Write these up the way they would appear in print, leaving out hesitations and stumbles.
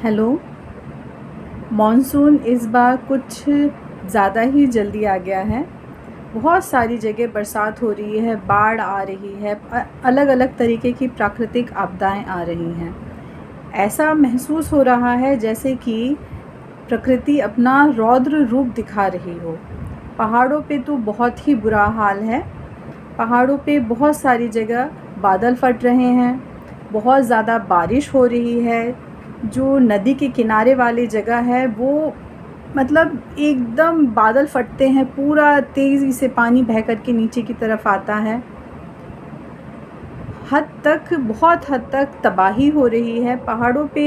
Hello. Monsoon इस बार कुछ ज़्यादा ही जल्दी आ गया है। बहुत सारी जगह बरसात हो रही है, बाढ़ आ रही है, अलग अलग तरीके की प्राकृतिक आपदाएं आ रही हैं। ऐसा महसूस हो रहा है जैसे कि प्रकृति अपना रौद्र रूप दिखा रही हो। पहाड़ों पे तो बहुत ही बुरा हाल है। पहाड़ों पे बहुत सारी जगह बादल फट रहे हैं, बहुत ज़्यादा बारिश हो रही है। जो नदी के किनारे वाली जगह है वो मतलब एकदम बादल फटते हैं, पूरा तेज़ी से पानी बह कर के नीचे की तरफ आता है। बहुत हद तक तबाही हो रही है। पहाड़ों पे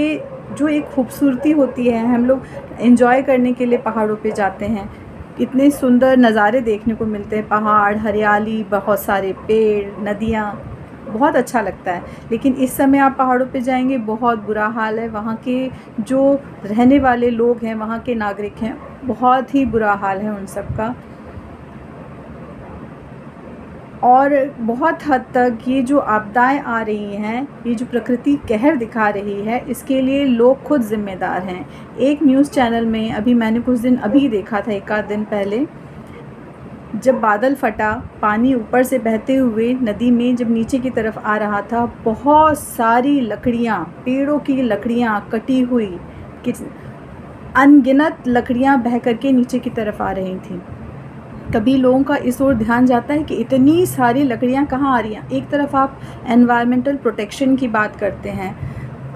जो एक खूबसूरती होती है, हम लोग एंजॉय करने के लिए पहाड़ों पे जाते हैं। इतने सुंदर नज़ारे देखने को मिलते हैं, पहाड़, हरियाली, बहुत सारे पेड़, नदियाँ, बहुत अच्छा लगता है। लेकिन इस समय आप पहाड़ों पे जाएंगे, बहुत बुरा हाल है। वहाँ के जो रहने वाले लोग हैं, वहाँ के नागरिक हैं, बहुत ही बुरा हाल है उन सब का। और बहुत हद तक ये जो आपदाएं आ रही हैं, ये जो प्रकृति कहर दिखा रही है, इसके लिए लोग खुद ज़िम्मेदार हैं। एक न्यूज़ चैनल में अभी मैंने कुछ दिन अभी देखा था, एक आध दिन पहले, जब बादल फटा, पानी ऊपर से बहते हुए नदी में जब नीचे की तरफ आ रहा था, बहुत सारी लकड़ियाँ, पेड़ों की लकड़ियाँ कटी हुई, अनगिनत लकड़ियाँ बह करके नीचे की तरफ आ रही थीं। कभी लोगों का इस ओर ध्यान जाता है कि इतनी सारी लकड़ियाँ कहाँ आ रही हैं। एक तरफ आप एनवायरमेंटल प्रोटेक्शन की बात करते हैं,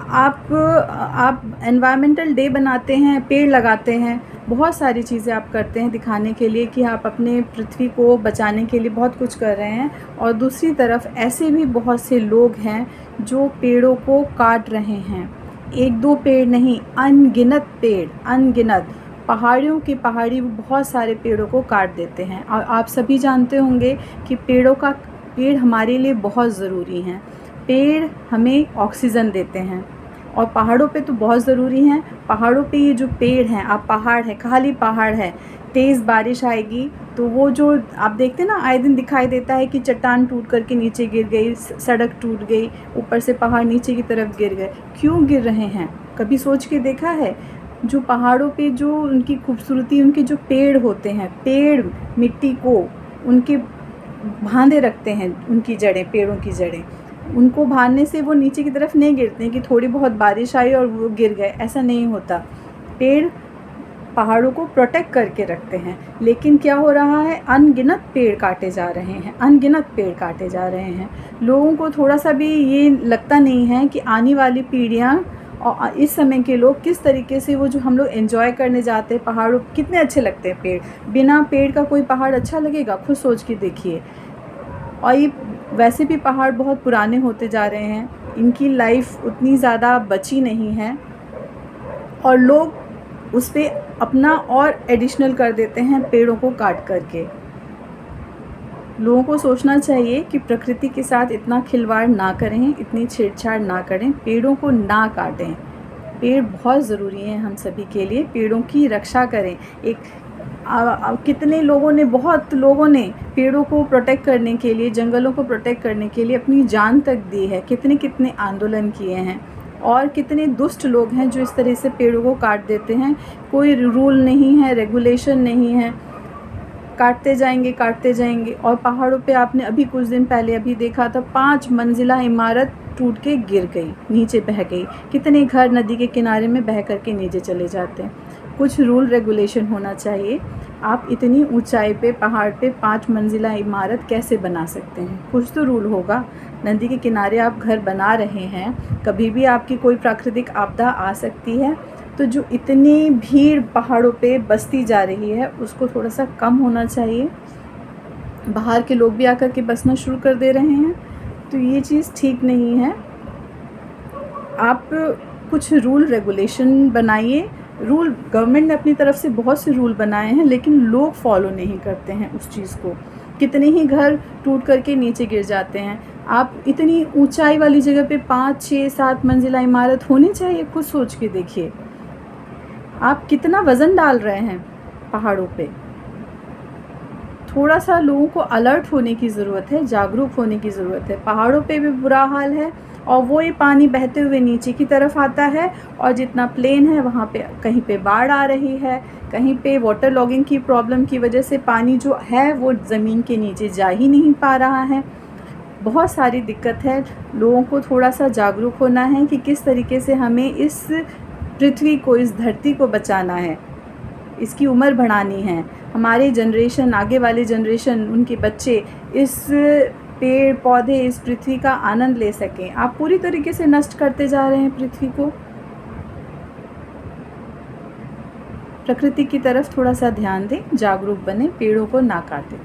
आप एनवायरमेंटल डे बनाते हैं, पेड़ लगाते हैं, बहुत सारी चीज़ें आप करते हैं दिखाने के लिए कि आप अपने पृथ्वी को बचाने के लिए बहुत कुछ कर रहे हैं। और दूसरी तरफ ऐसे भी बहुत से लोग हैं जो पेड़ों को काट रहे हैं। एक दो पेड़ नहीं, अनगिनत पेड़, अनगिनत पहाड़ियों की पहाड़ी बहुत सारे पेड़ों को काट देते हैं। और आप सभी जानते होंगे कि पेड़ हमारे लिए बहुत ज़रूरी हैं। पेड़ हमें ऑक्सीजन देते हैं और पहाड़ों पे तो बहुत ज़रूरी हैं। पहाड़ों पे ये जो पेड़ हैं, आप पहाड़ है, खाली पहाड़ है, तेज़ बारिश आएगी तो वो जो आप देखते हैं ना, आए दिन दिखाई देता है कि चट्टान टूट करके नीचे गिर गई, सड़क टूट गई, ऊपर से पहाड़ नीचे की तरफ गिर गए। क्यों गिर रहे हैं? कभी सोच के देखा है? जो पहाड़ों पे जो उनकी खूबसूरती, उनके जो पेड़ होते हैं, पेड़ मिट्टी को उनके बांधे रखते हैं, उनकी जड़ें, पेड़ों की जड़ें, उनको बांधने से वो नीचे की तरफ नहीं गिरते हैं कि थोड़ी बहुत बारिश आई और वो गिर गए, ऐसा नहीं होता। पेड़ पहाड़ों को प्रोटेक्ट करके रखते हैं। लेकिन क्या हो रहा है, अनगिनत पेड़ काटे जा रहे हैं, अनगिनत पेड़ काटे जा रहे हैं। लोगों को थोड़ा सा भी ये लगता नहीं है कि आने वाली पीढ़ियाँ और इस समय के लोग किस तरीके से, वो जो हम लोग एंजॉय करने जाते हैं पहाड़ों, कितने अच्छे लगते हैं पेड़। बिना पेड़ का कोई पहाड़ अच्छा लगेगा? खुद सोच के देखिए। और ये वैसे भी पहाड़ बहुत पुराने होते जा रहे हैं, इनकी लाइफ उतनी ज़्यादा बची नहीं है और लोग उस पर अपना और एडिशनल कर देते हैं पेड़ों को काट करके। लोगों को सोचना चाहिए कि प्रकृति के साथ इतना खिलवाड़ ना करें, इतनी छेड़छाड़ ना करें, पेड़ों को ना काटें। पेड़ बहुत ज़रूरी हैं हम सभी के लिए, पेड़ों की रक्षा करें। कितने लोगों ने, बहुत लोगों ने पेड़ों को प्रोटेक्ट करने के लिए, जंगलों को प्रोटेक्ट करने के लिए अपनी जान तक दी है, कितने कितने आंदोलन किए हैं। और कितने दुष्ट लोग हैं जो इस तरह से पेड़ों को काट देते हैं। कोई रूल नहीं है, रेगुलेशन नहीं है, काटते जाएंगे। और पहाड़ों पे आपने अभी कुछ दिन पहले अभी देखा था, 5 मंजिला इमारत टूट के गिर गई, नीचे बह गई। कितने घर नदी के किनारे में बह करके नीचे चले जाते हैं। कुछ रूल रेगुलेशन होना चाहिए। आप इतनी ऊंचाई पे, पहाड़ पे 5 मंजिला इमारत कैसे बना सकते हैं? कुछ तो रूल होगा। नदी के किनारे आप घर बना रहे हैं, कभी भी आपकी कोई प्राकृतिक आपदा आ सकती है। तो जो इतनी भीड़ पहाड़ों पे बसती जा रही है, उसको थोड़ा सा कम होना चाहिए। बाहर के लोग भी आकर के बसना शुरू कर दे रहे हैं, तो ये चीज़ ठीक नहीं है। आप कुछ रूल रेगुलेशन बनाइए। रूल गवर्नमेंट ने अपनी तरफ से बहुत से रूल बनाए हैं, लेकिन लोग फॉलो नहीं करते हैं उस चीज़ को। कितने ही घर टूट करके नीचे गिर जाते हैं। आप इतनी ऊंचाई वाली जगह पे 5, 6, 7 मंजिला इमारत होनी चाहिए, खुद सोच के देखिए। आप कितना वज़न डाल रहे हैं पहाड़ों पे। थोड़ा सा लोगों को अलर्ट होने की ज़रूरत है, जागरूक होने की ज़रूरत है। पहाड़ों पे भी बुरा हाल है और वो ही पानी बहते हुए नीचे की तरफ आता है, और जितना प्लेन है वहाँ पे कहीं पे बाढ़ आ रही है, कहीं पे वाटर लॉगिंग की प्रॉब्लम की वजह से पानी जो है वो ज़मीन के नीचे जा ही नहीं पा रहा है। बहुत सारी दिक्कत है। लोगों को थोड़ा सा जागरूक होना है कि किस तरीके से हमें इस पृथ्वी को, इस धरती को बचाना है, इसकी उम्र बढ़ानी है। हमारे जनरेशन, आगे वाले जनरेशन, उनके बच्चे इस पेड़ पौधे, इस पृथ्वी का आनंद ले सकें। आप पूरी तरीके से नष्ट करते जा रहे हैं पृथ्वी को। प्रकृति की तरफ थोड़ा सा ध्यान दें, जागरूक बने, पेड़ों को ना काटें।